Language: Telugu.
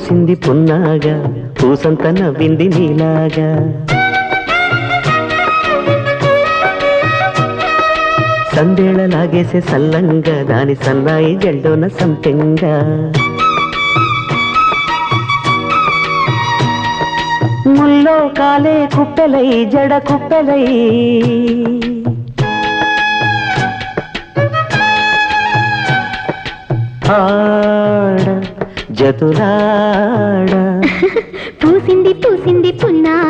పూసింది పున్నాగా పూసంత నవ్వింది నీలాగా సందేళ లాగేసే సల్లంగా దాని సన్నాయి జల్డోన సంపెంగా ముల్లో కాలే కుప్పెలై జడ కుప్పెలై ఆడ జతులాడ పూసింది పూసింది పున్నాగా